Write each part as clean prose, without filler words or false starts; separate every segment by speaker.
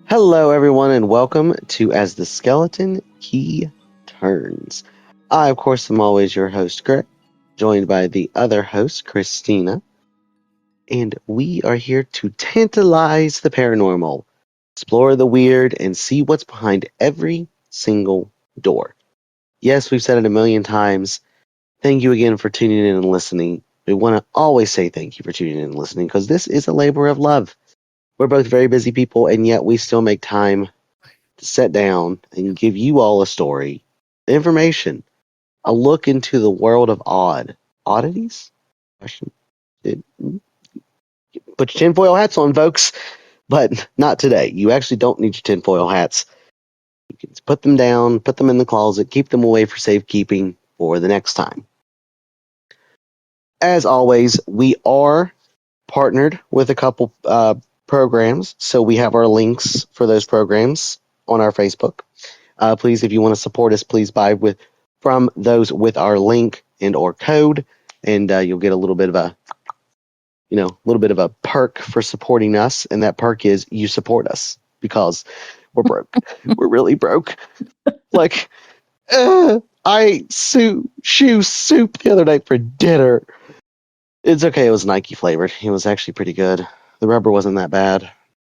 Speaker 1: Hello, everyone, and welcome to As the Skeleton Key Turns. I, of course, am always your host, Greg, joined by the other host, Christina, and we are here to tantalize the paranormal, explore the weird, and see what's behind every single door. Yes, we've said it a million times. Thank you again for tuning in and listening. We want to always say thank you for tuning in and listening because this is a labor of love. We're both very busy people, and yet we still make time to sit down and give you all a story, information, a look into the world of oddities. Question. Put your tinfoil hats on, folks, but not today. You actually don't need your tinfoil hats. You can put them down, put them in the closet, keep them away for safekeeping for the next time. As always, we are partnered with a couple programs, so we have our links for those programs on our Facebook. Please, if you want to support us, please buy from those with our link and or code, and you'll get a little bit of a perk for supporting us, and that perk is you support us because we're broke. We're really broke. Like, I ate shoe soup the other night for dinner. It's okay. It was Nike flavored. It was actually pretty good. The rubber wasn't that bad,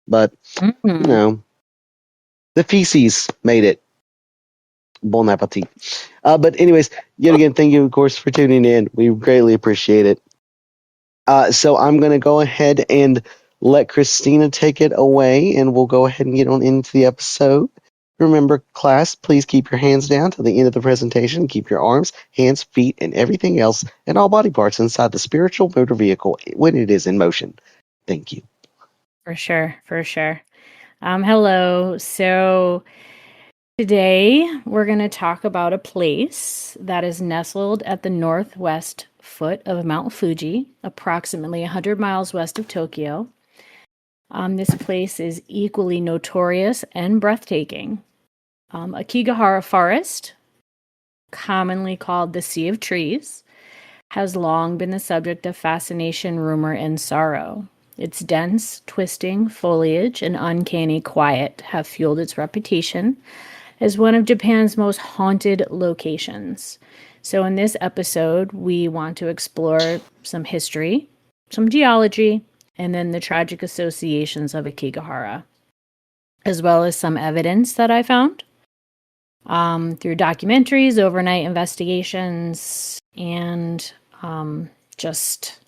Speaker 1: but the feces made it. Bon appetit. But anyways, yet again, thank you, of course, for tuning in. We greatly appreciate it. So I'm going to go ahead and let Christina take it away, and we'll go ahead and get on into the episode. Remember, class, please keep your hands down till the end of the presentation. Keep your arms, hands, feet, and everything else, and all body parts inside the spiritual motor vehicle when it is in motion. Thank you.
Speaker 2: For sure. Hello. So today we're going to talk about a place that is nestled at the northwest foot of Mount Fuji, approximately 100 miles west of Tokyo. This place is equally notorious and breathtaking. Aokigahara Forest, commonly called the Sea of Trees, has long been the subject of fascination, rumor, and sorrow. Its dense, twisting foliage and uncanny quiet have fueled its reputation as one of Japan's most haunted locations. So in this episode, we want to explore some history, some geology, and then the tragic associations of Aokigahara, as well as some evidence that I found through documentaries, overnight investigations, and just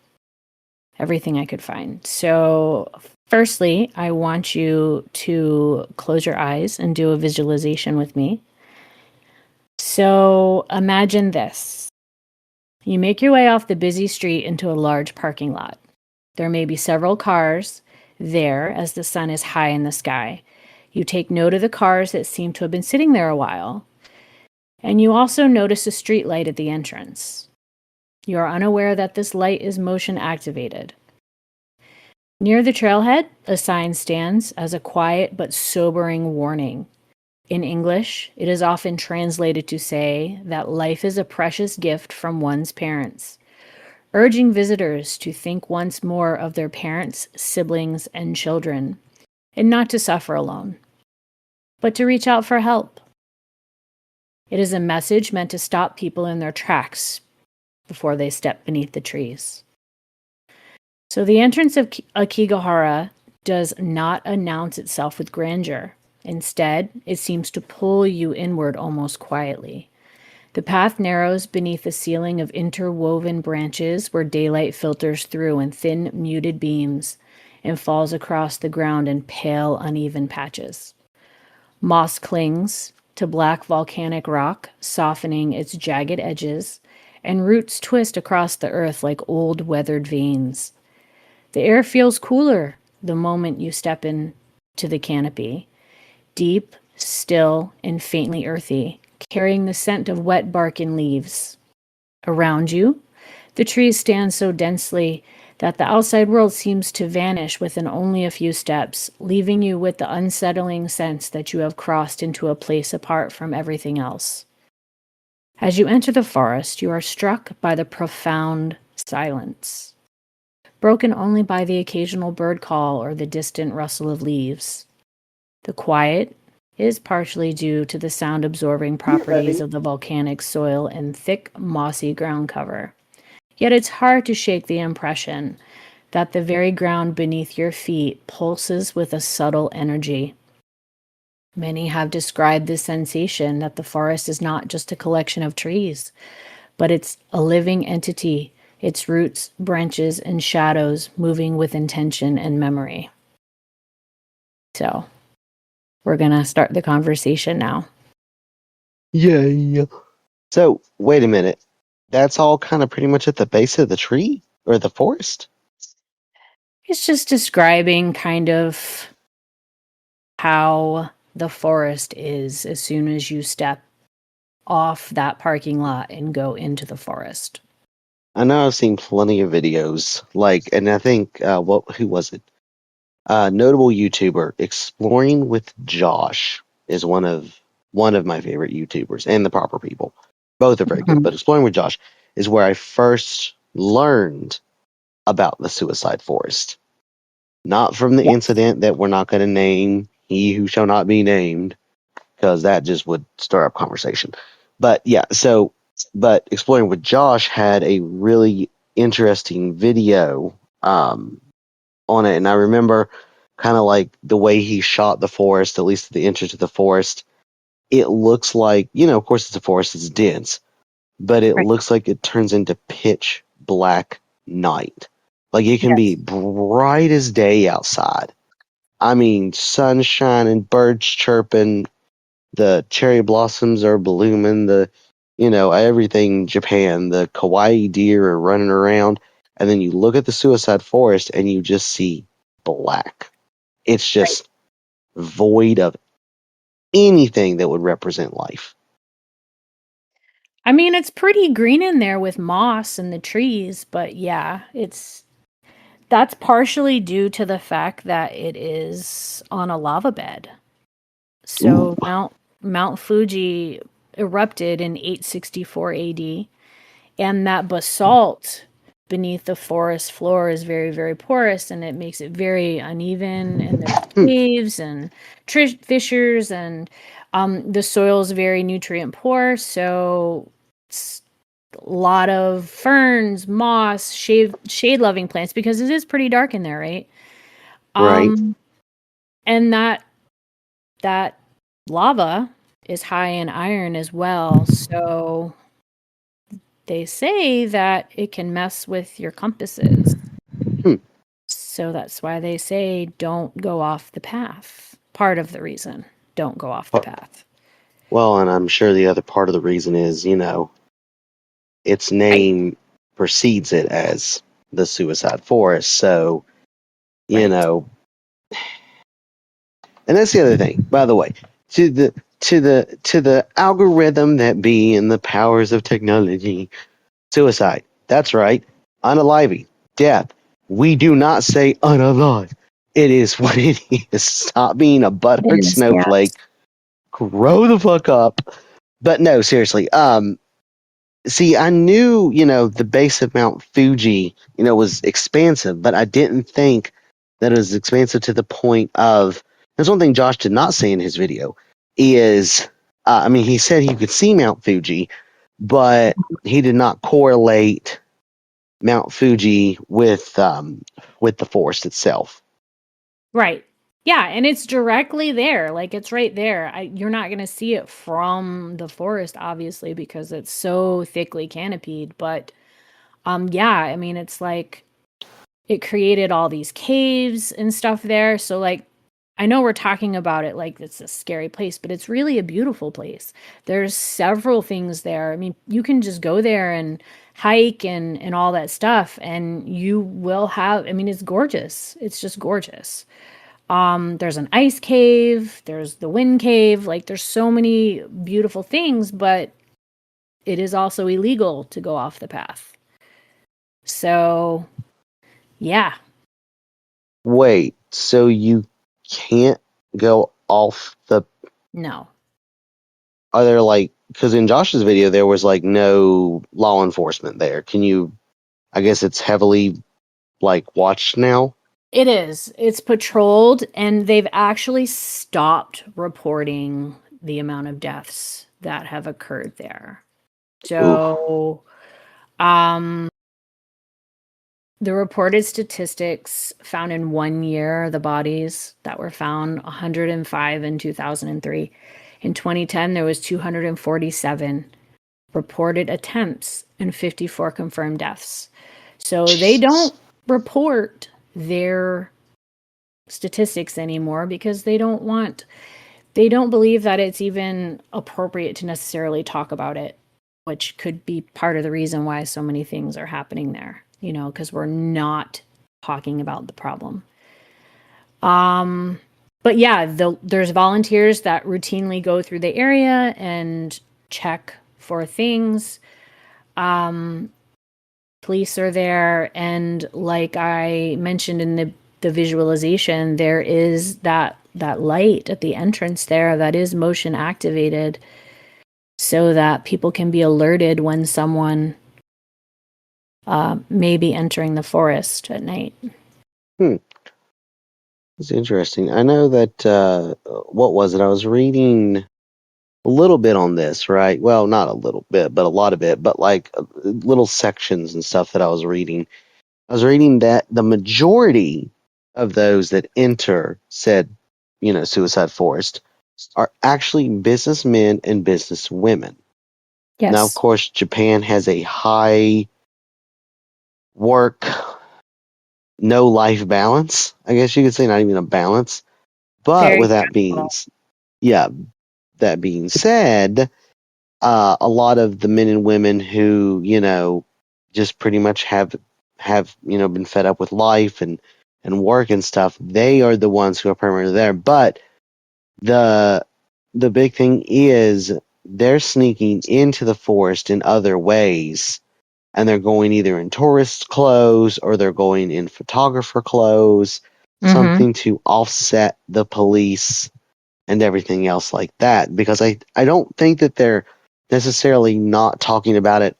Speaker 2: everything I could find. So firstly, I want you to close your eyes and do a visualization with me. So imagine this. You make your way off the busy street into a large parking lot. There may be several cars there as the sun is high in the sky. You take note of the cars that seem to have been sitting there a while. And you also notice a street light at the entrance. You are unaware that this light is motion activated. Near the trailhead, a sign stands as a quiet but sobering warning. In English, it is often translated to say that life is a precious gift from one's parents, urging visitors to think once more of their parents, siblings, and children, and not to suffer alone, but to reach out for help. It is a message meant to stop people in their tracks before they step beneath the trees. So the entrance of Aokigahara does not announce itself with grandeur. Instead, it seems to pull you inward almost quietly. The path narrows beneath a ceiling of interwoven branches where daylight filters through in thin, muted beams and falls across the ground in pale, uneven patches. Moss clings to black volcanic rock, softening its jagged edges, and roots twist across the earth like old, weathered veins. The air feels cooler the moment you step into the canopy, deep, still, and faintly earthy, carrying the scent of wet bark and leaves. Around you, the trees stand so densely that the outside world seems to vanish within only a few steps, leaving you with the unsettling sense that you have crossed into a place apart from everything else. As you enter the forest, you are struck by the profound silence, broken only by the occasional bird call or the distant rustle of leaves. The quiet is partially due to the sound absorbing properties of the volcanic soil and thick, mossy ground cover. Yet it's hard to shake the impression that the very ground beneath your feet pulses with a subtle energy. Many have described this sensation that the forest is not just a collection of trees, but it's a living entity, its roots, branches, and shadows moving with intention and memory. So, we're going to start the conversation now.
Speaker 1: Yeah. So, wait a minute. That's all kind of pretty much at the base of the tree or the forest?
Speaker 2: It's just describing kind of how the forest is as soon as you step off that parking lot and go into the forest.
Speaker 1: I know I've seen plenty of videos, and I think, who was it? Notable YouTuber, Exploring with Josh is one of my favorite YouTubers, and the Proper People. Both are very good, but Exploring with Josh is where I first learned about the suicide forest. Not from the incident that we're not going to name, he who shall not be named, because that just would stir up conversation. But yeah, but Exploring with Josh had a really interesting video on it, and I remember kind of like the way he shot the forest, at least at the entrance of the forest. It looks like, of course it's a forest, it's dense, but it
Speaker 2: Right.
Speaker 1: looks like it turns into pitch black night. Like it can be bright as day outside. I mean, sun shining, birds chirping, the cherry blossoms are blooming, everything Japan, the kawaii deer are running around, and then you look at the suicide forest and you just see black. It's just void of anything that would represent life.
Speaker 2: I mean, it's pretty green in there with moss and the trees, but yeah, that's partially due to the fact that it is on a lava bed. So
Speaker 1: Ooh,
Speaker 2: Mount Fuji erupted in 864 AD, and that basalt beneath the forest floor is very, very porous, and it makes it very uneven, and there's caves and fissures, and the soil is very nutrient poor, so it's a lot of ferns, moss, shade loving plants, because it is pretty dark in there, right?
Speaker 1: right.
Speaker 2: And that lava is high in iron as well, so they say that it can mess with your compasses.
Speaker 1: Hmm.
Speaker 2: So that's why they say don't go off the path. Part of the reason, don't go off the path.
Speaker 1: Well, and I'm sure the other part of the reason is, its
Speaker 2: Right.
Speaker 1: name precedes it as the suicide forest. So, you
Speaker 2: Right.
Speaker 1: know, and that's the other thing, by the way, to the algorithm that be and the powers of technology, suicide. That's right. Unaliving. Death. We do not say unalive. It is what it is. Stop being a
Speaker 2: It
Speaker 1: butthurt
Speaker 2: is, yeah.
Speaker 1: snowflake. Grow the fuck up. But no, seriously. See, I knew, the base of Mount Fuji, was expansive, but I didn't think that it was expansive to the point of. There's one thing Josh did not say in his video is, he said he could see Mount Fuji, but he did not correlate Mount Fuji with the forest itself.
Speaker 2: Right. Yeah, and it's directly there. Like it's right there. You're not going to see it from the forest obviously because it's so thickly canopied, but yeah, I mean it's like it created all these caves and stuff there. So like I know we're talking about it like it's a scary place, but it's really a beautiful place. There's several things there. I mean, you can just go there and hike and all that stuff and you will have, I mean, it's gorgeous. It's just gorgeous. There's an ice cave, there's the wind cave, like there's so many beautiful things, but it is also illegal to go off the path. So, yeah,
Speaker 1: Wait, so you can't go off the.
Speaker 2: no.
Speaker 1: Are there because in Josh's video there was no law enforcement there. Can you? I guess it's heavily watched now.
Speaker 2: It is. It's patrolled, and they've actually stopped reporting the amount of deaths that have occurred there.
Speaker 1: Ooh.
Speaker 2: So, um, the reported statistics found in 1 year, the bodies that were found 105 in 2003. In 2010, there was 247 reported attempts and 54 confirmed deaths. So they
Speaker 1: Jesus.
Speaker 2: don't report their statistics anymore because they don't believe that it's even appropriate to necessarily talk about it, which could be part of the reason why so many things are happening there, because we're not talking about the problem. But yeah, there's volunteers that routinely go through the area and check for things. Police are there, and like I mentioned in the visualization, there is that light at the entrance there that is motion activated so that people can be alerted when someone may be entering the forest at night.
Speaker 1: Hmm. It's interesting. I know that, what was it? I was reading a little bit on this, right? Well, not a little bit, but a lot of it, but like little sections and stuff that I was reading. I was reading that the majority of those that enter said, suicide forest are actually businessmen and businesswomen. Now, of
Speaker 2: Yes,
Speaker 1: course, Japan has a high work, no life balance. I guess you could say not even a balance. But
Speaker 2: very
Speaker 1: with that being,
Speaker 2: stressful.
Speaker 1: yeah, that being said, a lot of the men and women who, just pretty much have been fed up with life and work and stuff, they are the ones who are primarily there. But the the big thing is they're sneaking into the forest in other ways, and they're going either in tourist clothes or they're going in photographer clothes,
Speaker 2: Mm-hmm.
Speaker 1: something to offset the police and everything else like that. Because I don't think that they're necessarily not talking about it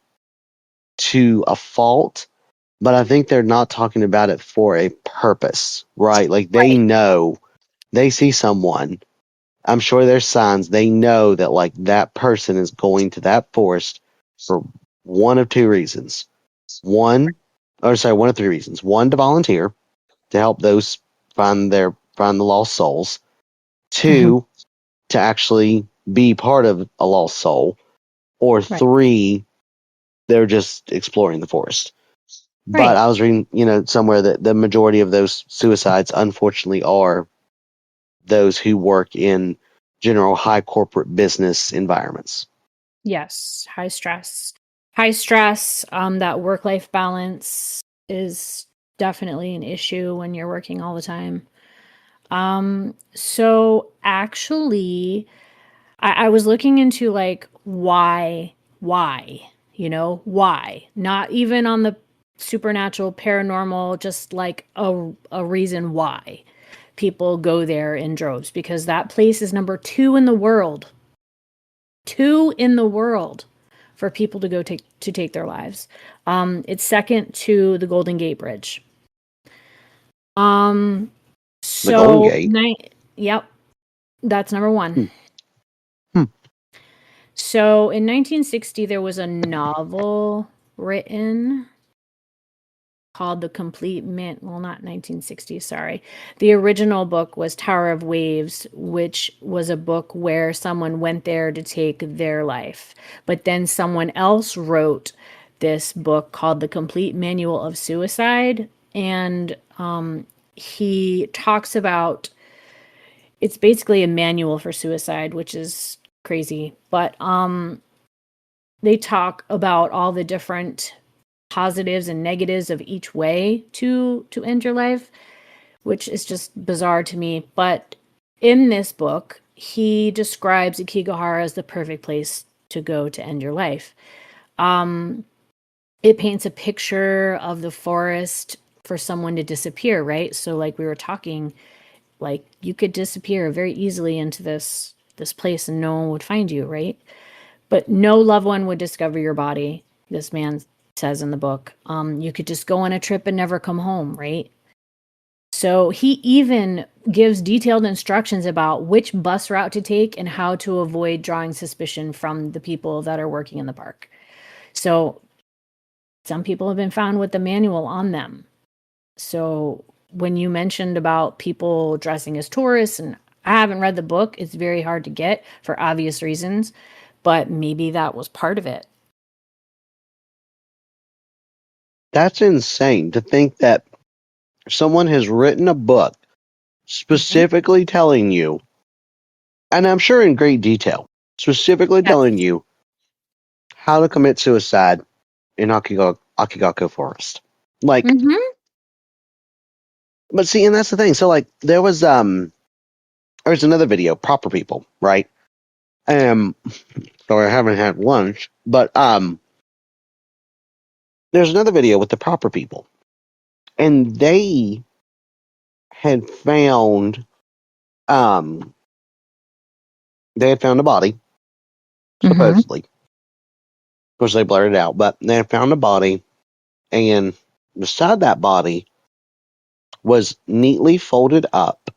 Speaker 1: to a fault, but I think they're not talking about it for a purpose, right? Like they
Speaker 2: Right.
Speaker 1: know, they see someone. I'm sure there's signs. They know that like that person is going to that forest for one of two reasons. One of three reasons. One, to volunteer to help those find the lost souls.
Speaker 2: Mm-hmm.
Speaker 1: Two, to actually be part of a lost soul. Or
Speaker 2: Right.
Speaker 1: three, they're just exploring the forest. But
Speaker 2: Right.
Speaker 1: I was reading, somewhere that the majority of those suicides, unfortunately, are those who work in general high corporate business environments.
Speaker 2: Yes. High stress. High stress. That work-life balance is definitely an issue when you're working all the time. So actually, I was looking into like why? Not even on the supernatural, paranormal, just like a reason why people go there in droves because that place is number two in the world for people to go take their lives. It's second to the Golden Gate Bridge. Um,
Speaker 1: The Golden Gate.
Speaker 2: yep, that's number one.
Speaker 1: Hmm. Hmm.
Speaker 2: So in 1960, there was a novel written called The Complete Mint. Well, not 1960, sorry. The original book was Tower of Waves, which was a book where someone went there to take their life. But then someone else wrote this book called The Complete Manual of Suicide. And he talks about it's basically a manual for suicide, which is crazy. But they talk about all the different positives and negatives of each way to end your life, which is just bizarre to me. But in this book, he describes Aokigahara as the perfect place to go to end your life. It paints a picture of the forest for someone to disappear, right? So like we were talking, like you could disappear very easily into this place and no one would find you, right? But no loved one would discover your body. This man says in the book, you could just go on a trip and never come home, right? So he even gives detailed instructions about which bus route to take and how to avoid drawing suspicion from the people that are working in the park. So some people have been found with the manual on them. So when you mentioned about people dressing as tourists, and I haven't read the book, it's very hard to get for obvious reasons, but maybe that was part of it.
Speaker 1: That's insane to think that someone has written a book
Speaker 2: Mhm.
Speaker 1: specifically telling you, and I'm sure in great detail, specifically telling
Speaker 2: Yes.
Speaker 1: you how to commit suicide in Aokigahara Forest. Like,
Speaker 2: Hmm.
Speaker 1: but see, and that's the thing. So, like, there was another video, Proper People, right? So I haven't had lunch, but there's another video with the Proper People, and they had found um they had found a body,
Speaker 2: Hmm.
Speaker 1: supposedly. Of course, they blurred it out, but they had found a body, and beside that body was neatly folded up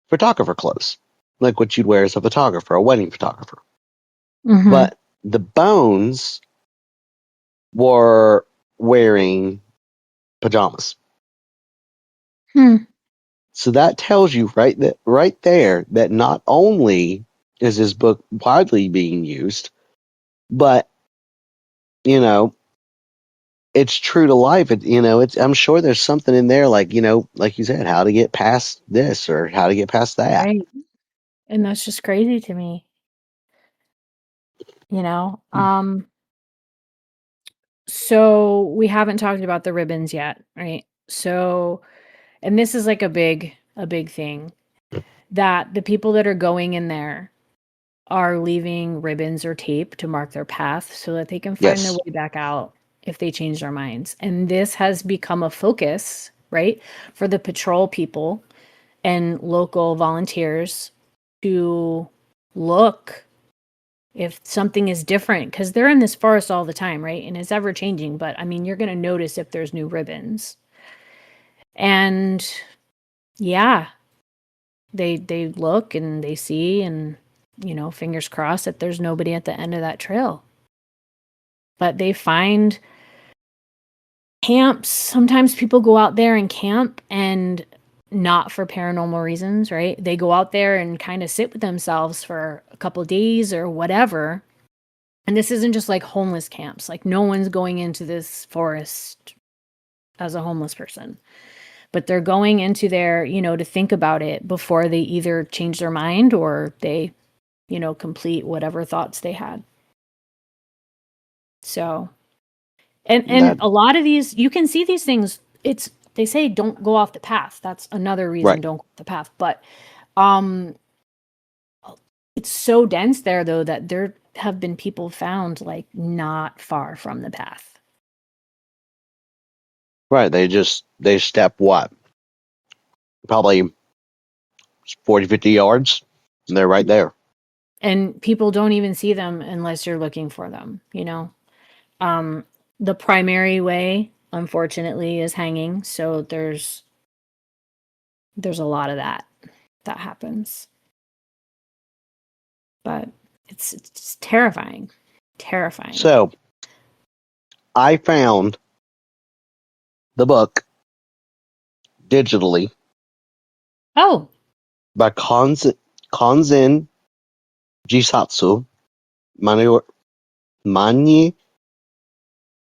Speaker 1: photographer clothes, like what you'd wear as a photographer, a wedding photographer.
Speaker 2: Hmm.
Speaker 1: But the bones were wearing pajamas.
Speaker 2: Hmm.
Speaker 1: So that tells you right there that not only is this book widely being used, but you know it's true to life. It's I'm sure there's something in there like like you said, how to get past this or how to get past that.
Speaker 2: Right. And that's just crazy to me, you know? So we haven't talked about the ribbons yet, right? So, and this is like a big thing that the people that are going in there are leaving ribbons or tape to mark their path so that they can find their
Speaker 1: Yes,
Speaker 2: way back out if they change their minds. And this has become a focus, right, for the patrol people and local volunteers to look if something is different because they're in this forest all the time, right? And it's ever changing. But I mean, you're going to notice if there's new ribbons. And yeah, they look and they see and fingers crossed that there's nobody at the end of that trail. But they find camps. Sometimes people go out there and camp and not for paranormal reasons, right? They go out there and kind of sit with themselves for a couple of days or whatever. And this isn't just like homeless camps. Like no one's going into this forest as a homeless person, but they're going into there, to think about it before they either change their mind or they, complete whatever thoughts they had. So, and
Speaker 1: that
Speaker 2: a lot of these you can see these things. It's they say don't go off the path. That's another reason
Speaker 1: right,
Speaker 2: don't go off the path. But um it's so dense there though that there have been people found like not far from the path.
Speaker 1: right. They step what, probably 40, 50 yards, and they're right there.
Speaker 2: And people don't even see them unless you're looking for them. Um the primary way unfortunately is hanging, so there's a lot of that happens. But it's just terrifying. Terrifying.
Speaker 1: So I found the book digitally
Speaker 2: Oh,
Speaker 1: by Kanzen Jisatsu Mani Mani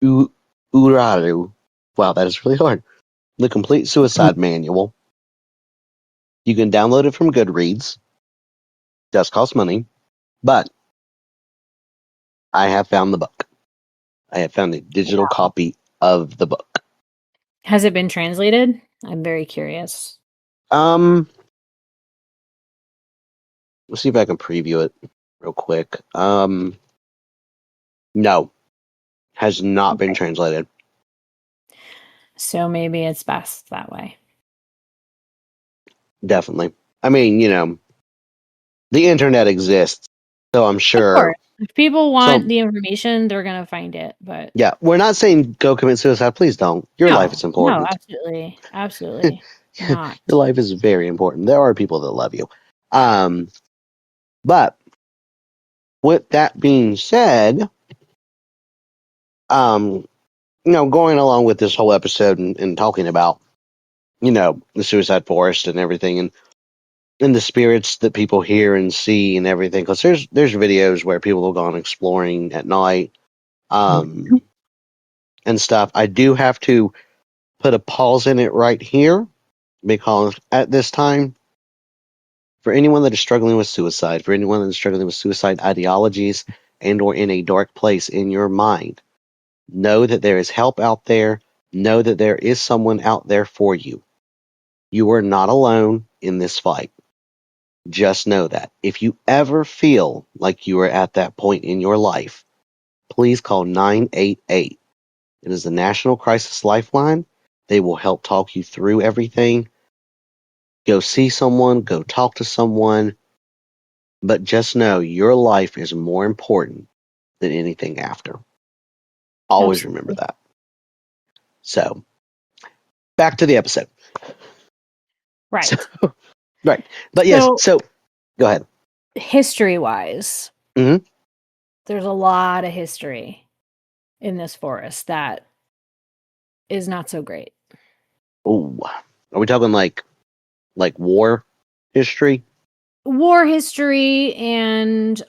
Speaker 1: Uraru. Wow, that is really hard. The Complete Suicide Manual. You can download it from Goodreads. Does cost money, but I have found the book. I have found a digital copy of the book.
Speaker 2: has it been translated? I'm very curious.
Speaker 1: Um, let's see if I can preview it real quick. No, has not been
Speaker 2: Okay.
Speaker 1: translated.
Speaker 2: So maybe it's best that way.
Speaker 1: Definitely. I mean, the internet exists. So I'm
Speaker 2: Of
Speaker 1: sure.
Speaker 2: course, if people want
Speaker 1: So
Speaker 2: the information, they're gonna find it. But
Speaker 1: yeah, we're not saying go commit suicide. Please don't. Your life is
Speaker 2: no,
Speaker 1: important.
Speaker 2: absolutely not.
Speaker 1: Your life is very important. There are people that love you. But with that being said, um, going along with this whole episode and talking about, the suicide forest and everything and the spirits that people hear and see and everything, because there's videos where people have gone exploring at night, and stuff. I do have to put a pause in it right here because at this time, for anyone that is struggling with suicide, for anyone that is struggling with suicide ideologies and or in a dark place in your mind, know that there is help out there. Know that there is someone out there for you. You are not alone in this fight. Just know that. If you ever feel like you are at that point in your life, please call 988. It is the National Crisis Lifeline. They will help talk you through everything. Go see someone, go talk to someone, but just know your life is more important than anything after. Always remember
Speaker 2: Absolutely.
Speaker 1: that. So, back to the episode. So,
Speaker 2: Right.
Speaker 1: right. But yes,
Speaker 2: So
Speaker 1: so go ahead.
Speaker 2: history-wise,
Speaker 1: Mm-hmm.
Speaker 2: there's a lot of history in this forest that is not so great.
Speaker 1: Oh, are we talking like war history?
Speaker 2: War history and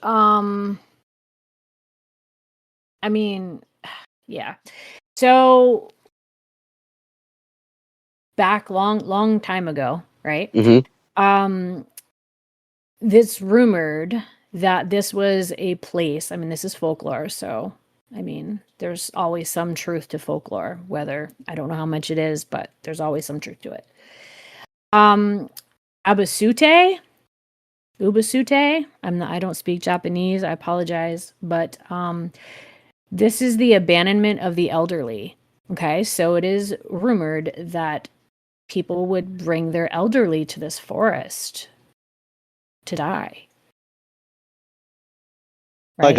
Speaker 2: I mean, yeah. So back long time ago, right?
Speaker 1: Mm-hmm.
Speaker 2: Um this rumored that this was a place. I mean, this is folklore, so I mean, there's always some truth to folklore, whether I don't know how much it is, but there's always some truth to it. Um Abasute, Ubasute. I don't speak Japanese. I apologize, but this is the abandonment of the elderly. Okay, so it is rumored that people would bring their elderly to this forest to die.
Speaker 1: Like
Speaker 2: Right?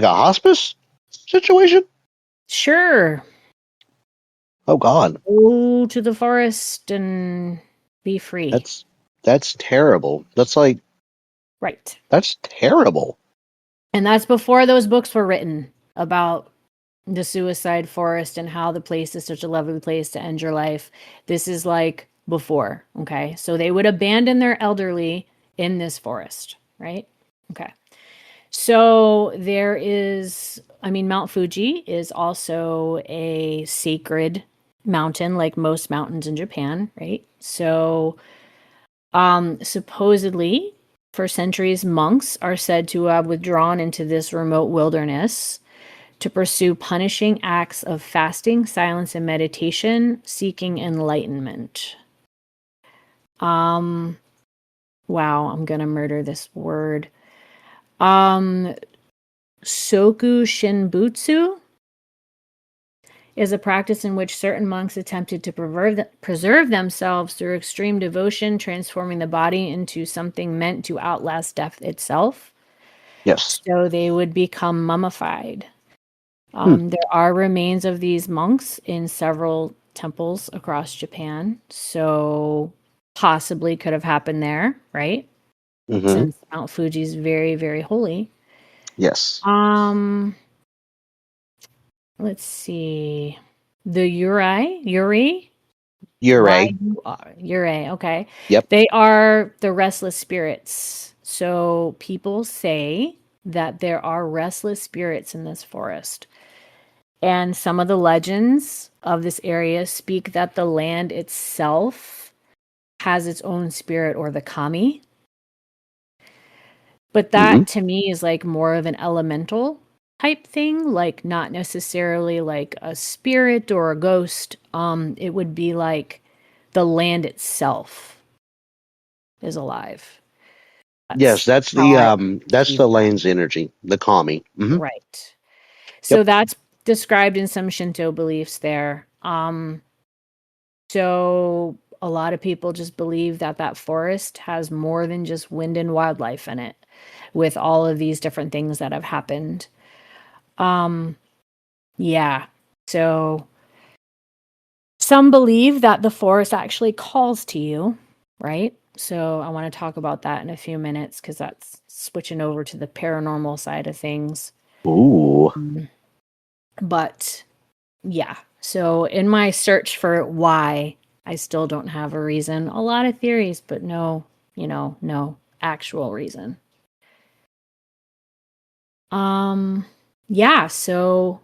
Speaker 1: a hospice situation?
Speaker 2: Sure.
Speaker 1: Oh God.
Speaker 2: Go to the forest and be free.
Speaker 1: That's terrible.
Speaker 2: Right.
Speaker 1: That's terrible.
Speaker 2: And that's before those books were written about the suicide forest and how the place is such a lovely place to end your life. This is like before, okay? So they would abandon their elderly in this forest, right? Okay. So there is, I mean, Mount Fuji is also a sacred mountain, like most mountains in Japan, right? So supposedly, for centuries, monks are said to have withdrawn into this remote wilderness to pursue punishing acts of fasting, silence, and meditation, seeking enlightenment. Um, wow, I'm gonna murder this word. Um, Soku Shinbutsu is a practice in which certain monks attempted to preserve themselves through extreme devotion, transforming the body into something meant to outlast death itself.
Speaker 1: Yes.
Speaker 2: So they would become mummified.
Speaker 1: Hmm.
Speaker 2: There are remains of these monks in several temples across Japan. So possibly could have happened there, right?
Speaker 1: Mm-hmm.
Speaker 2: Since Mount Fuji is very, very holy.
Speaker 1: Yes.
Speaker 2: Um, let's see. The Yuri,
Speaker 1: You're a.
Speaker 2: Yuri, okay.
Speaker 1: Yep.
Speaker 2: They are the restless spirits. So people say that there are restless spirits in this forest. And some of the legends of this area speak that the land itself has its own spirit or the kami. But
Speaker 1: Mm-hmm.
Speaker 2: that to me is like more of an elemental type thing, like not necessarily like a spirit or a ghost. It would be like the land itself is alive.
Speaker 1: Yes,
Speaker 2: That's how I
Speaker 1: that's
Speaker 2: perceive
Speaker 1: the
Speaker 2: that.
Speaker 1: lane's energy, the kami. Mm-hmm.
Speaker 2: Right. So
Speaker 1: Yep.
Speaker 2: that's described in some Shinto beliefs there. So a lot of people just believe that that forest has more than just wind and wildlife in it, with all of these different things that have happened. Yeah. So some believe that the forest actually calls to you, right? So I want to talk about that in a few minutes because that's switching over to the paranormal side of things.
Speaker 1: Ooh.
Speaker 2: But yeah. So in my search for why, I still don't have a reason. A lot of theories, but no, no actual reason. Yeah, so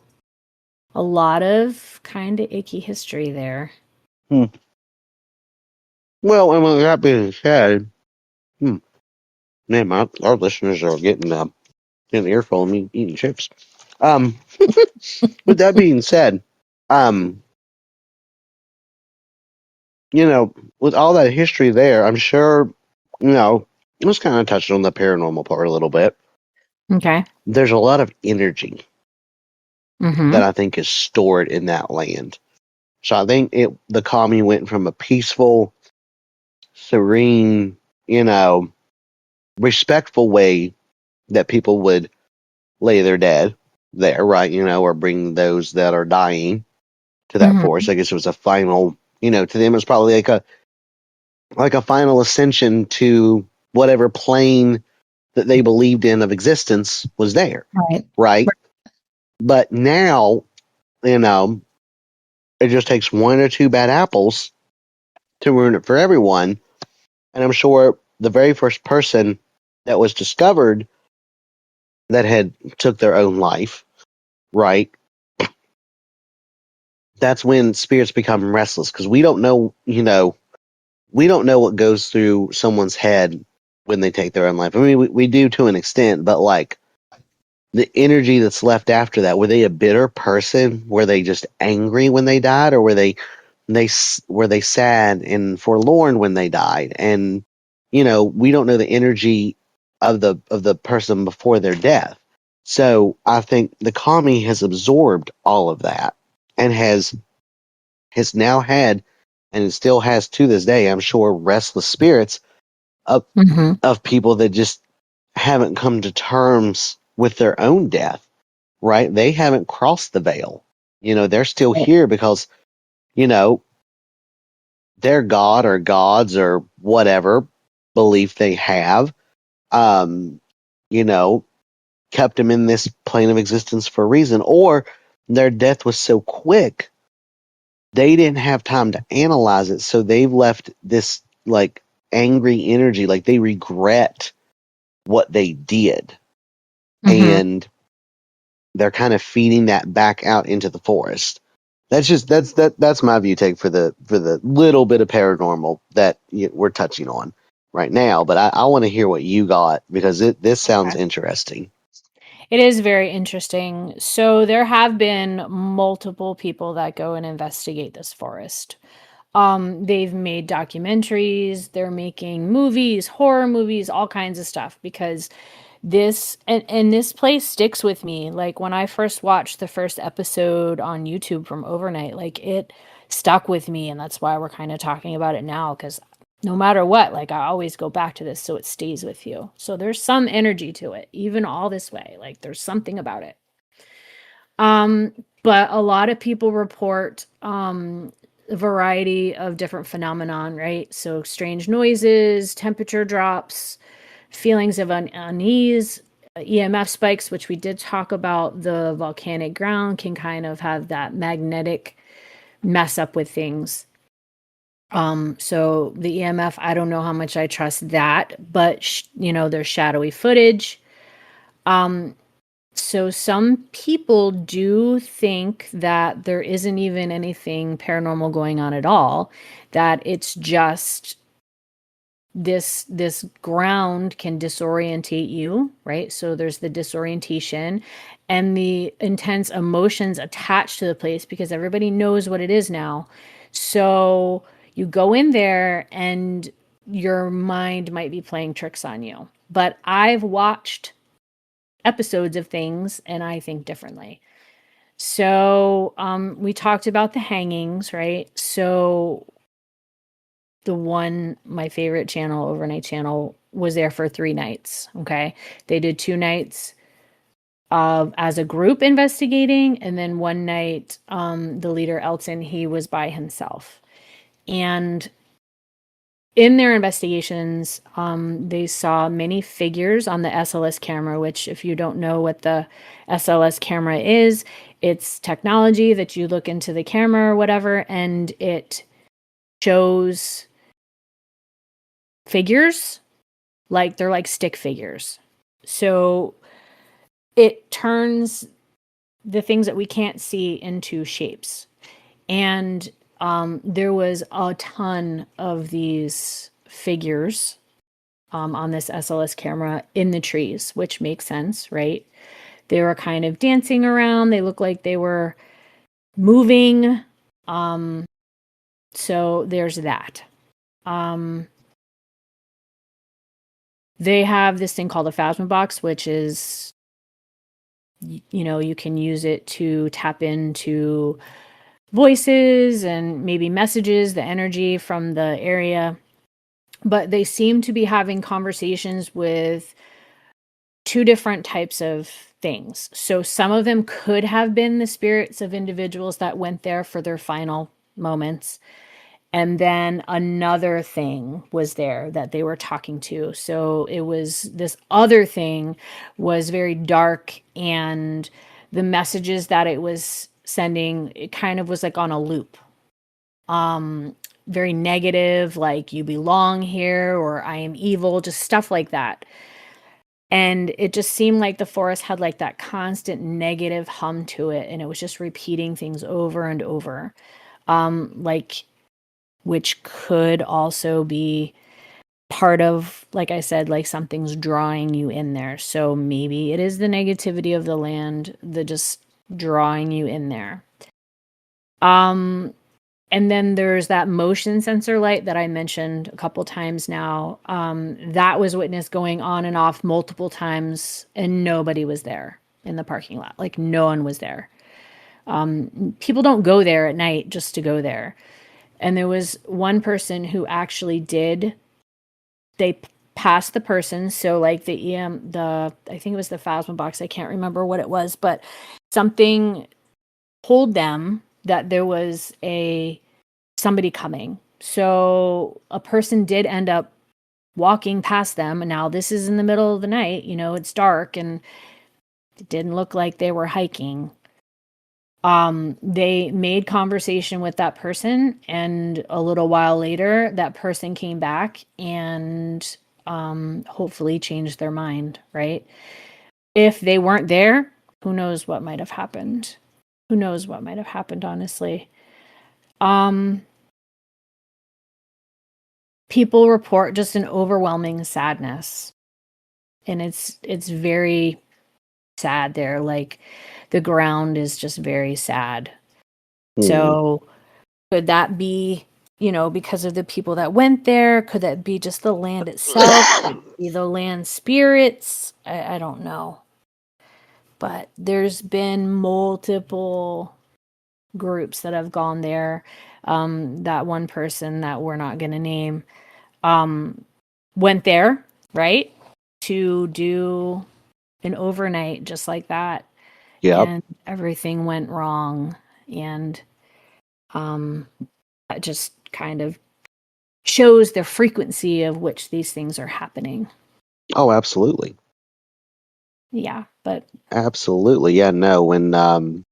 Speaker 2: a lot of kind of icky history there.
Speaker 1: Hmm. Well, and with that being said, man, our listeners are getting an earful of me eating chips. Um, with that being said, um, with all that history there, I'm sure, let's kind of touch on the paranormal part a little bit.
Speaker 2: Okay.
Speaker 1: There's a lot of energy that
Speaker 2: Mm-hmm.
Speaker 1: I think is stored in that land. So I think the commune went from a peaceful, serene, you know, respectful way that people would lay their dead there, right? Or bring those that are dying to that
Speaker 2: Mm-hmm.
Speaker 1: forest. I guess it was a final, to them it was probably like a final ascension to whatever plane that they believed in of existence was there,
Speaker 2: Right.
Speaker 1: right? But now, you know, it just takes one or two bad apples to ruin it for everyone. And I'm sure the very first person that was discovered that had took their own life, right? That's when spirits become restless because we don't know what goes through someone's head when they take their own life. I mean, we do to an extent, but like the energy that's left after that, were they a bitter person? Were they just angry when they died, or were they sad and forlorn when they died? And we don't know the energy of the person before their death. So I think the kami has absorbed all of that and has now had, and it still has to this day, I'm sure, restless spirits of
Speaker 2: Mm-hmm.
Speaker 1: of people that just haven't come to terms with their own death, right? They haven't crossed the veil. They're still
Speaker 2: Right.
Speaker 1: here because, you know, their god or gods or whatever belief they have, um, you know, kept them in this plane of existence for a reason, or their death was so quick they didn't have time to analyze it, so they've left this like angry energy, like they regret what they did,
Speaker 2: Mm-hmm.
Speaker 1: and they're kind of feeding that back out into the forest. That's my view take for the little bit of paranormal that we're touching on right now. But I want to hear what you got because this sounds
Speaker 2: Okay.
Speaker 1: interesting.
Speaker 2: It is very interesting. So there have been multiple people that go and investigate this forest. They've made documentaries, they're making movies, horror movies, all kinds of stuff because and this place sticks with me. Like when I first watched the first episode on YouTube from overnight, like it stuck with me, and that's why we're kind of talking about it now because no matter what, like I always go back to this so it stays with you. So there's some energy to it, even all this way. Like there's something about it. Um, but a lot of people report a variety of different phenomenon, right? So strange noises, temperature drops, feelings of unease, EMF spikes, which we did talk about. The volcanic ground can kind of have that magnetic mess up with things. So the EMF, I don't know how much I trust that, but there's shadowy footage. So some people do think that there isn't even anything paranormal going on at all, that it's just this ground can disorientate you, right? So there's the disorientation and the intense emotions attached to the place because everybody knows what it is now. So you go in there and your mind might be playing tricks on you. But I've watched episodes of things and I think differently. So we talked about the hangings, right? So my favorite channel, Overnight Channel, was there for 3 nights. Okay. They did 2 nights as a group investigating, and then one night, the leader Elton, he was by himself. And in their investigations, they saw many figures on the SLS camera, which, if you don't know what the SLS camera is, it's technology that you look into the camera or whatever, and it shows figures like they're like stick figures. So it turns the things that we can't see into shapes. And there was a ton of these figures on this SLS camera in the trees, which makes sense, right? They were kind of dancing around. They looked like they were moving. So there's that. They have this thing called a phasma box, which is, you can use it to tap into voices and maybe messages, the energy from the area. But they seem to be having conversations with 2 different types of things. So some of them could have been the spirits of individuals that went there for their final moments. And then another thing was there that they were talking to. So it was this other thing was very dark, and the messages that it was sending, it kind of was like on a loop. Very negative, like you belong here, or I am evil, just stuff like that. And it just seemed like the forest had like that constant negative hum to it, and it was just repeating things over and over. Like, which could also be part of, like I said, like something's drawing you in there. So maybe it is the negativity of the land, the just drawing you in there. And then there's that motion sensor light that I mentioned a couple times now. That was witnessed going on and off multiple times, and nobody was there in the parking lot. Like, no one was there. People don't go there at night just to go there. And there was one person who actually did. They passed the person, so like I think it was the phasma box. I can't remember what it was, but something told them that there was somebody coming. So a person did end up walking past them. And now this is in the middle of the night, it's dark, and it didn't look like they were hiking. They made conversation with that person, and a little while later, that person came back and hopefully changed their mind, right? If they weren't there, who knows what might have happened? Who knows what might have happened, honestly? People report just an overwhelming sadness, and it's very sad there. Like, the ground is just very sad. So could that be, because of the people that went there? Could that be just the land itself? Be the land spirits? I don't know. But there's been multiple groups that have gone there. That one person that we're not going to name went there, right, to do an overnight just like that.
Speaker 1: Yep.
Speaker 2: And everything went wrong. And that just kind of shows the frequency of which these things are happening.
Speaker 1: Oh, absolutely.
Speaker 2: Yeah, but
Speaker 1: Absolutely. Yeah, no, when that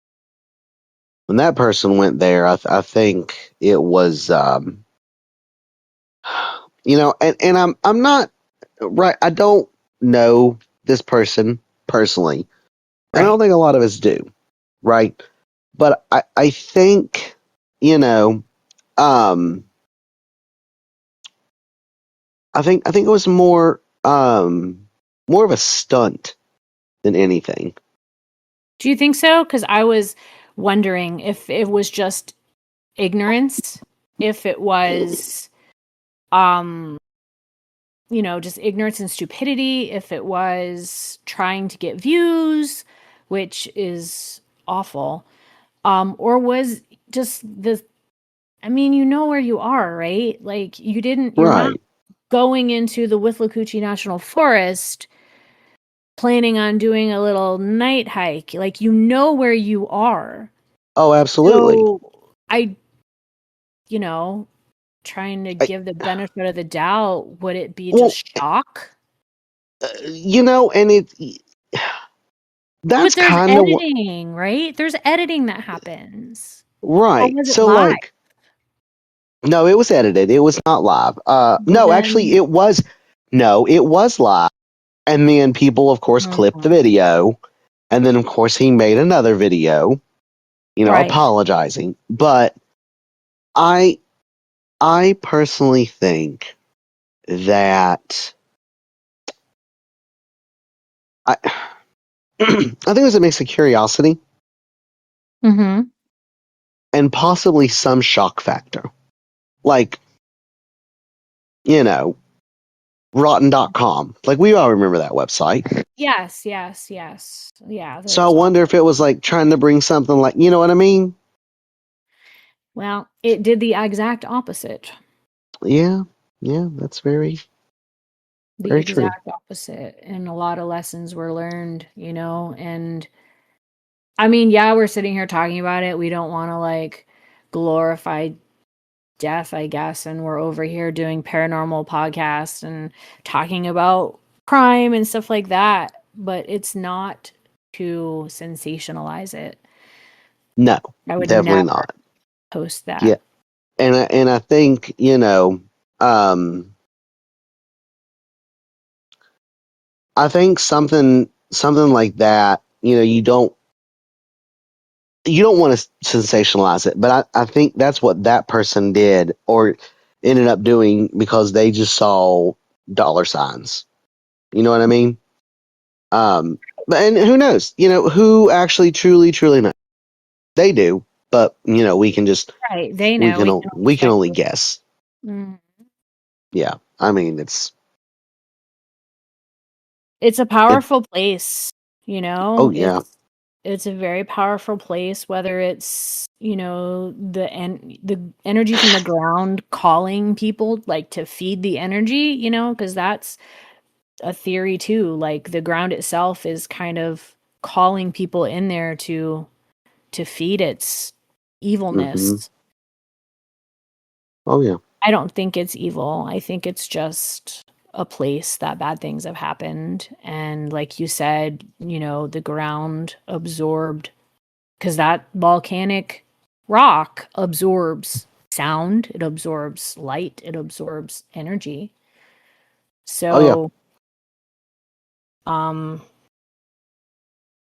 Speaker 1: person went there, I think it was and I'm not right. I don't know this person personally. And I don't
Speaker 2: right.
Speaker 1: think a lot of us do, right? But I think, you know, um I think it was more of a stunt than anything.
Speaker 2: Do you think so? Because I was wondering if it was just ignorance, if it was um just ignorance and stupidity, if it was trying to get views, which is awful, or was just I mean, you know where you are, right? Like you're not
Speaker 1: Right.
Speaker 2: going into the Withlacoochee National Forest planning on doing a little night hike. Like you know where you are.
Speaker 1: Oh, absolutely.
Speaker 2: So I, you know, trying to
Speaker 1: I,
Speaker 2: give the benefit of the doubt, would it be
Speaker 1: well,
Speaker 2: just shock?
Speaker 1: and
Speaker 2: But
Speaker 1: that's
Speaker 2: there's
Speaker 1: kind of what,
Speaker 2: editing, right? There's editing that happens. Or
Speaker 1: right.
Speaker 2: was it
Speaker 1: So,
Speaker 2: live?
Speaker 1: like, no, it was edited. It was not live.
Speaker 2: Well,
Speaker 1: No, actually,
Speaker 2: then,
Speaker 1: no, it was live. And then people, of course, clipped the
Speaker 2: mhm.
Speaker 1: video. And then, of course, he made another video,
Speaker 2: Right.
Speaker 1: apologizing. But I, I personally think that I, I think there's a mix of curiosity
Speaker 2: Mhm.
Speaker 1: and possibly some shock factor. Like, you know, rotten.com. Like, we all remember that website.
Speaker 2: Yes, yes, yes. Yeah,
Speaker 1: So I
Speaker 2: there's all.
Speaker 1: wonder if it was like trying to bring something like, you know what I mean?
Speaker 2: Well, it did the exact opposite.
Speaker 1: Yeah, yeah, that's very,
Speaker 2: The
Speaker 1: very true.
Speaker 2: exact opposite. And a lot of lessons were learned, and I mean, yeah, we're sitting here talking about it. We don't want to like glorify death, I guess, and we're over here doing paranormal podcasts and talking about crime and stuff like that, but it's not to sensationalize it.
Speaker 1: No,
Speaker 2: I would
Speaker 1: definitely
Speaker 2: never
Speaker 1: not.
Speaker 2: post
Speaker 1: Yeah,
Speaker 2: that.
Speaker 1: and I think um, I think something like that. You don't want to sensationalize it, but I think that's what that person did or ended up doing because they just saw dollar signs. You know what I mean? But and who knows? Who actually truly knows? They do, but we can just
Speaker 2: Right. They know. We can only
Speaker 1: we can only
Speaker 2: speculate.
Speaker 1: guess.
Speaker 2: Mm.
Speaker 1: Yeah, I mean
Speaker 2: It's a
Speaker 1: it.
Speaker 2: powerful place, you
Speaker 1: Oh
Speaker 2: know?
Speaker 1: yeah,
Speaker 2: It's a very powerful place, whether it's, the energy from the ground calling people like to feed the energy, because that's a theory too. Like the ground itself is kind of calling people in there to feed its
Speaker 1: hmm
Speaker 2: evilness.
Speaker 1: oh yeah,
Speaker 2: I don't think it's evil. I think it's just a place that bad things have happened. And like you said, the ground absorbed, because that volcanic rock absorbs sound, it absorbs light, it absorbs energy.
Speaker 1: oh yeah,
Speaker 2: So, um,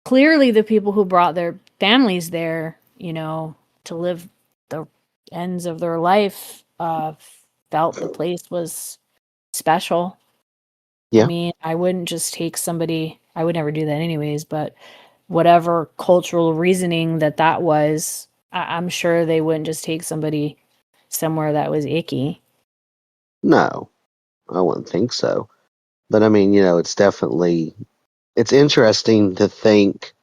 Speaker 2: clearly the people who brought their families there, to live the ends of their life, felt the place was special. I
Speaker 1: yeah.
Speaker 2: mean, I wouldn't just take somebody, I would never do that anyways, but whatever cultural reasoning that was, I'm sure they wouldn't just take somebody somewhere that was icky.
Speaker 1: No, I wouldn't think so. But I mean, it's interesting to think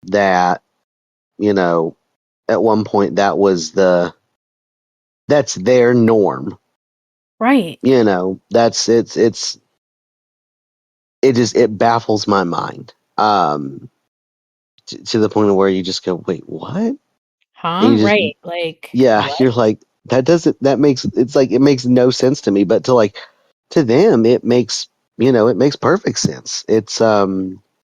Speaker 1: that you know at one point that's their norm.
Speaker 2: Right.
Speaker 1: It baffles my mind. To the point of where you just go, wait, what? And
Speaker 2: Huh?
Speaker 1: you just,
Speaker 2: Right. Like,
Speaker 1: yeah,
Speaker 2: what?
Speaker 1: you're like, that makes, it's like, it makes no sense to me, but to them, it makes perfect sense.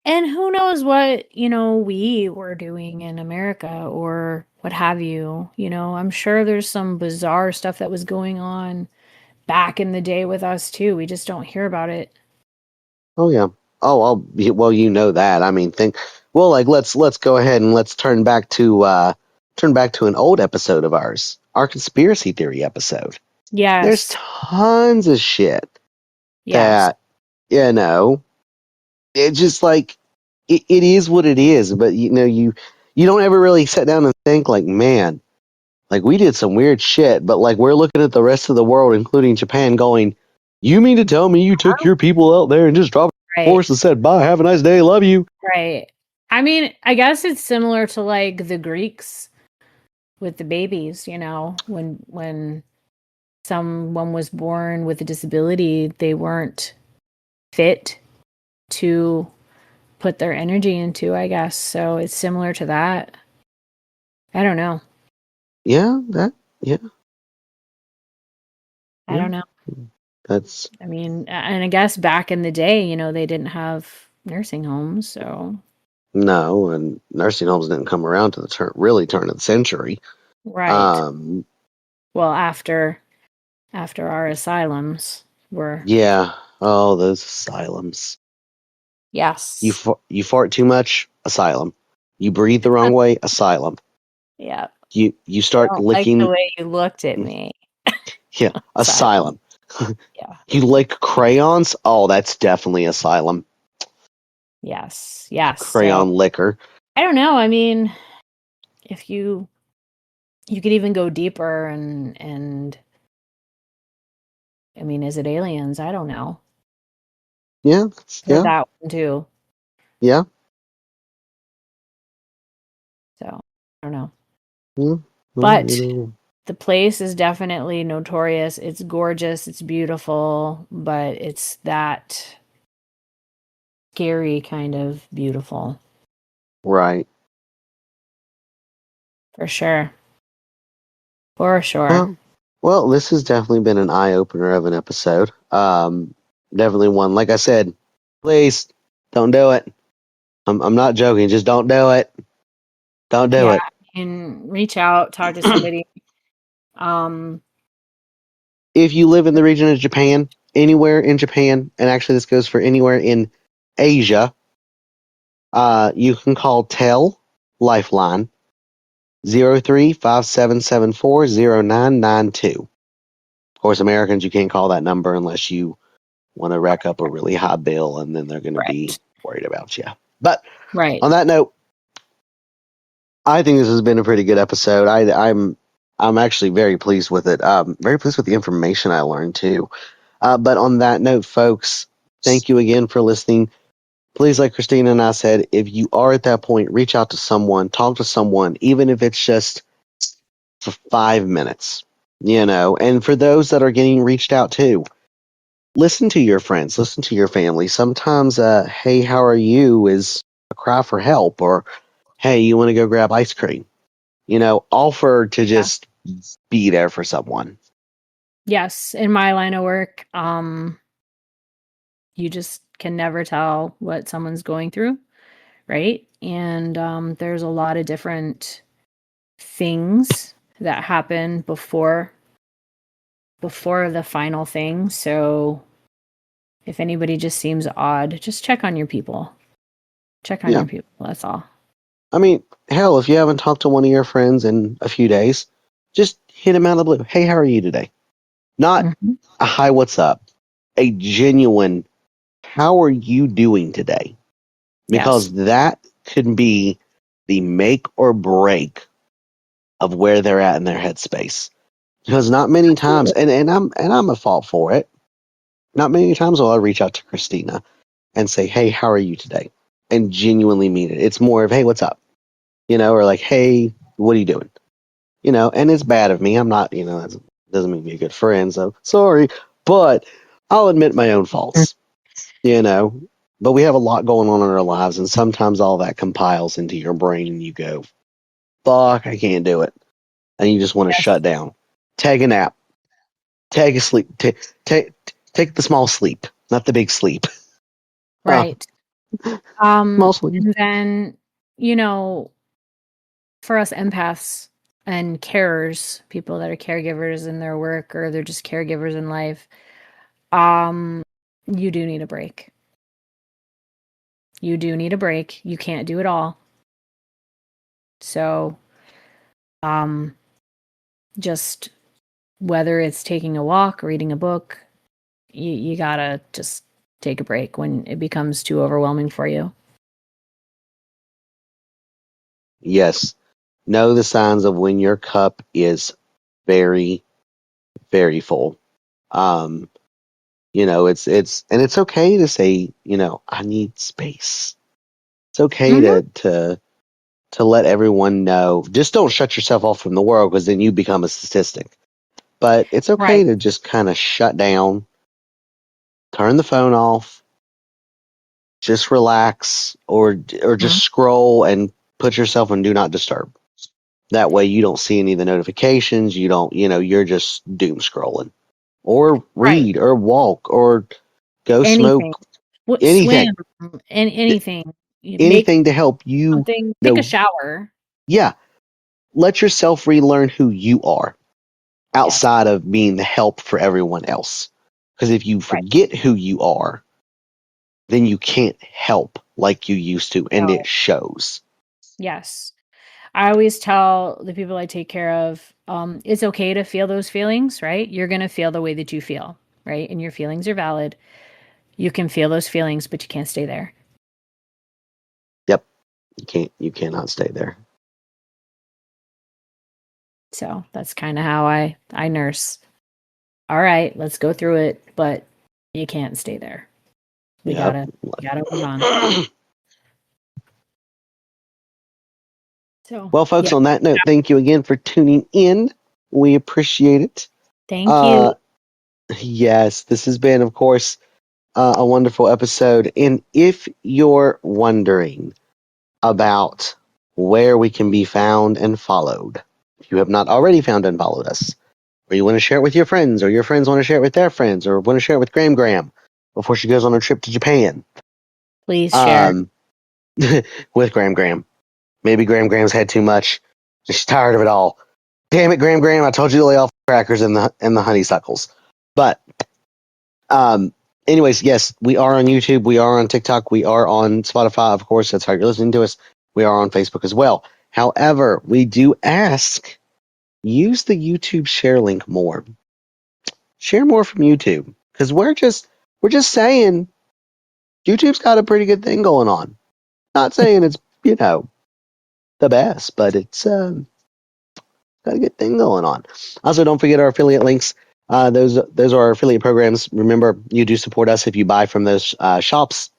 Speaker 2: And who knows what, we were doing in America or what have you. I'm sure there's some bizarre stuff that was going on back in the day with us too. We just don't hear about it.
Speaker 1: oh yeah. Well, you know that. I mean, like, let's go ahead and let's turn back to an old episode of ours, our conspiracy theory episode. There's
Speaker 2: Yes.
Speaker 1: tons of shit
Speaker 2: Yes.
Speaker 1: that, you know, it's just like it is what it is. But you don't ever really sit down and think like, man, like we did some weird shit. But like we're looking at the rest of the world, including Japan, going, you mean to tell me you took your people out there and just dropped a
Speaker 2: Right.
Speaker 1: force and said bye, have a nice day, love you?
Speaker 2: Right. I mean, I guess it's similar to like the Greeks, with the babies, you know, when someone was born with a disability, they weren't fit to put their energy into, I guess. So it's similar to that. I don't know.
Speaker 1: Yeah, yeah,
Speaker 2: I
Speaker 1: yeah.
Speaker 2: don't know.
Speaker 1: That's
Speaker 2: I mean, and I guess back in the day, you know, they didn't have nursing homes, so
Speaker 1: no, and nursing homes didn't come around to the turn of the century.
Speaker 2: right.
Speaker 1: Um,
Speaker 2: Well, after our asylums were
Speaker 1: yeah. Oh, those asylums.
Speaker 2: yes.
Speaker 1: You fart too much, asylum. You breathe the wrong way, asylum.
Speaker 2: Yeah.
Speaker 1: You
Speaker 2: I
Speaker 1: start
Speaker 2: don't like the
Speaker 1: licking,
Speaker 2: way you looked at me.
Speaker 1: yeah,
Speaker 2: Silent.
Speaker 1: asylum.
Speaker 2: Yeah.
Speaker 1: You lick crayons, oh, that's definitely asylum.
Speaker 2: Yes. Yes. So
Speaker 1: Crayon liquor.
Speaker 2: I don't know. I mean, if you could even go deeper and I mean, is it aliens? I don't know.
Speaker 1: Yeah,
Speaker 2: Heard
Speaker 1: yeah,
Speaker 2: that one too.
Speaker 1: yeah.
Speaker 2: So I don't know.
Speaker 1: Yeah. Well,
Speaker 2: But the place is definitely notorious. It's gorgeous, it's beautiful, but it's that scary kind of beautiful
Speaker 1: right.
Speaker 2: for sure. For sure.
Speaker 1: Well, well, this has definitely been an eye opener of an episode. Definitely one. Like I said, please don't do it. I'm not joking. Just don't do it. Don't do
Speaker 2: Yeah,
Speaker 1: it.
Speaker 2: and reach out, talk to somebody. Um,
Speaker 1: If you live in the region of Japan, anywhere in Japan, and actually this goes for anywhere in Asia, you can call TEL Lifeline 0357740992. Of course, Americans, you can't call that number unless you want to rack up a really high bill, and then they're going to be
Speaker 2: right.
Speaker 1: worried about you. But
Speaker 2: Right.
Speaker 1: on that note, I think this has been a pretty good episode. I'm actually very pleased with it. Very pleased with the information I learned too. But on that note, folks, thank you again for listening. Please, like Christina and I said, if you are at that point, reach out to someone, talk to someone, even if it's just for 5 minutes, you know. And for those that are getting reached out to, listen to your friends, listen to your family. Sometimes, hey, how are you is a cry for help, or hey, you want to go grab ice cream? You know, offer to
Speaker 2: Yeah.
Speaker 1: just be there for someone.
Speaker 2: Yes, in my line of work, you just can never tell what someone's going through, right? And there's a lot of different things that happen before the final thing. So if anybody just seems odd, just check on your people. Check on
Speaker 1: Yeah.
Speaker 2: your people. That's all.
Speaker 1: I mean, hell, if you haven't talked to one of your friends in a few days, just hit him out of the blue. Hey, how are you today? Not
Speaker 2: Mhm.
Speaker 1: a hi, what's up? A genuine, how are you doing today?
Speaker 2: Yes.
Speaker 1: Because that could be the make or break of where they're at in their headspace. Because not many times,
Speaker 2: Absolutely.
Speaker 1: and I'm at fault for it. Not many times will I reach out to Christina and say, "Hey, how are you today?" and genuinely mean it. It's more of, "Hey, what's up?" You know, or like, "Hey, what are you doing?" You know, and it's bad of me. I'm not, you know, that doesn't make me a good friend. So sorry, but I'll admit my own faults. You know, but we have a lot going on in our lives, and sometimes all that compiles into your brain, and you go, "Fuck, I can't do it," and you just want to
Speaker 2: Yes.
Speaker 1: shut down, take a nap, take a sleep, take the small sleep, not the big sleep.
Speaker 2: Right.
Speaker 1: Small sleep.
Speaker 2: And then, you know, for us empaths and carers, people that are caregivers in their work or they're just caregivers in life, um, you do need a break. You do need a break. You can't do it all. So, um, just whether it's taking a walk, reading a book, you gotta just take a break when it becomes too overwhelming for you.
Speaker 1: Yes, know the signs of when your cup is very, very full. Um, you know, and it's okay to say, you know, I need space. It's okay
Speaker 2: Hmm.
Speaker 1: to to let everyone know. Just don't shut yourself off from the world, because then you become a statistic. But it's okay
Speaker 2: Right.
Speaker 1: to just kind of shut down, turn the phone off, just relax, or just
Speaker 2: Mhm.
Speaker 1: scroll and put yourself on do not disturb. That way you don't see any of the notifications. You don't, you're just doom scrolling, or
Speaker 2: Right.
Speaker 1: read, or walk, or go
Speaker 2: Anything.
Speaker 1: smoke.
Speaker 2: Swim
Speaker 1: Anything,
Speaker 2: and anything. You make
Speaker 1: anything to help you
Speaker 2: something. Take a
Speaker 1: know.
Speaker 2: shower.
Speaker 1: Yeah, let yourself relearn who you are
Speaker 2: Yes.
Speaker 1: outside of being the help for everyone else. Because if you
Speaker 2: Right.
Speaker 1: forget who you are, then you can't help like you used to, and it
Speaker 2: No.
Speaker 1: shows.
Speaker 2: Yes. I always tell the people I take care of, it's okay to feel those feelings, right? You're going to feel the way that you feel, right? And your feelings are valid. You can feel those feelings, but you can't stay there.
Speaker 1: Yep, you cannot stay there.
Speaker 2: So that's kind of how I nurse. All right, let's go through it, but you can't stay there. We
Speaker 1: Yep.
Speaker 2: gotta move on. So
Speaker 1: Well, folks,
Speaker 2: yeah,
Speaker 1: on that note, thank you again for tuning in. We appreciate it.
Speaker 2: thank you.
Speaker 1: Uh, yes, this has been, of course, a wonderful episode. And if you're wondering about where we can be found and followed, if you have not already found and followed us, or you want to share it with your friends, or your friends want to share it with their friends, or want to share it with Graham before she goes on her trip to Japan,
Speaker 2: Please share.
Speaker 1: um, with Graham. Maybe Graham's had too much. She's tired of it all. Damn it, Graham! I told you to lay off the crackers and the honeysuckles. But anyways, yes, we are on YouTube. We are on TikTok. We are on Spotify, of course. That's how you're listening to us. We are on Facebook as well. However, we do ask, use the YouTube share link more. Share more from YouTube, because we're just saying YouTube's got a pretty good thing going on. Not saying it's the best, but it's got a good thing going on. Also, don't forget our affiliate links. Those are our affiliate programs. Remember, you do support us if you buy from those shops.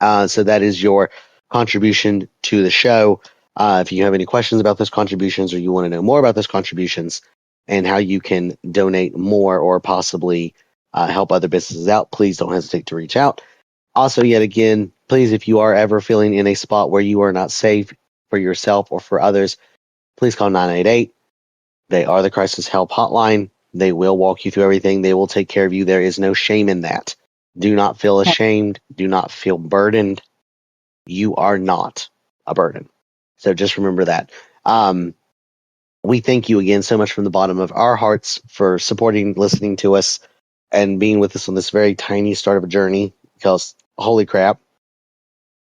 Speaker 1: So that is your contribution to the show. If you have any questions about those contributions, or you want to know more about those contributions and how you can donate more or possibly help other businesses out, please don't hesitate to reach out. Also, yet again, please, if you are ever feeling in a spot where you are not safe for yourself or for others, please call 988. They are the crisis help hotline. They will walk you through everything. They will take care of you. There is no shame in that. Do not feel ashamed. Do not feel burdened. You are not a burden. So just remember that. We thank you again so much from the bottom of our hearts for supporting, listening to us, and being with us on this very tiny start of a journey, because holy crap,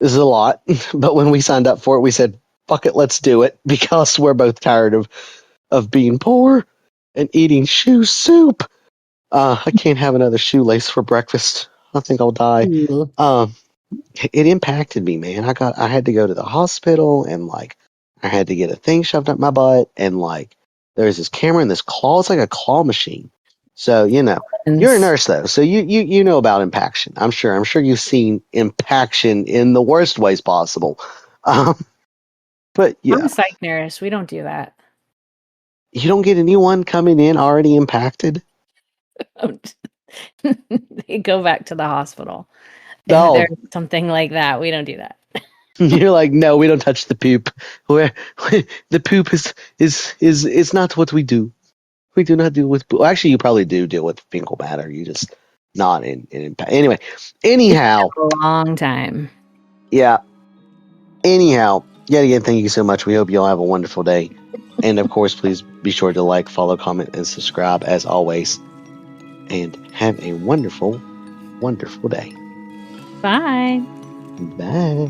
Speaker 1: this is a lot. But when we signed up for it, we said, fuck it, let's do it, because we're both tired of being poor and eating shoe soup. I can't have another shoelace for breakfast. I think I'll die.
Speaker 2: Ooh.
Speaker 1: Um, it impacted me, man. I had to go to the hospital, and I had to get a thing shoved up my butt, and there's this camera and this claw. It's like a claw machine. So you're a nurse though, so you know about impaction. I'm sure you've seen impaction in the worst ways possible. Um, but
Speaker 2: I'm
Speaker 1: yeah,
Speaker 2: a psych nurse. We don't do that.
Speaker 1: you don't get anyone coming in already impacted.
Speaker 2: They go back to the hospital. If
Speaker 1: No,
Speaker 2: there's something like that, we don't do that.
Speaker 1: you're like, no, we don't touch the poop. Where the poop is not what we do. We do not deal with poop. Actually, you probably do deal with fecal matter. You just not in impact. Anyway, anyhow,
Speaker 2: A long time.
Speaker 1: yeah. Anyhow, yet again, thank you so much. We hope you all have a wonderful day. And of course, please be sure to like, follow, comment, and subscribe as always. And have a wonderful, wonderful day.
Speaker 2: Bye.
Speaker 1: Bye.